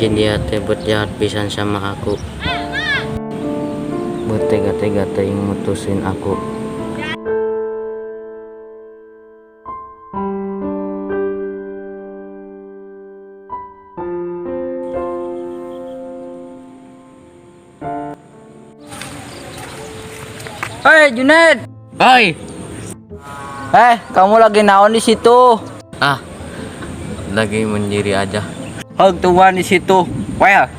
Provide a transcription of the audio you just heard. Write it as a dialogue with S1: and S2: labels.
S1: si dia teh berjahat pisan sama aku. Bertega-tega teh mutusin aku.
S2: Hei Junaid,
S1: Hai.
S2: kamu lagi naon di situ?
S1: Ah, lagi mendiri aja.
S2: Heg tungguan di situ. Well,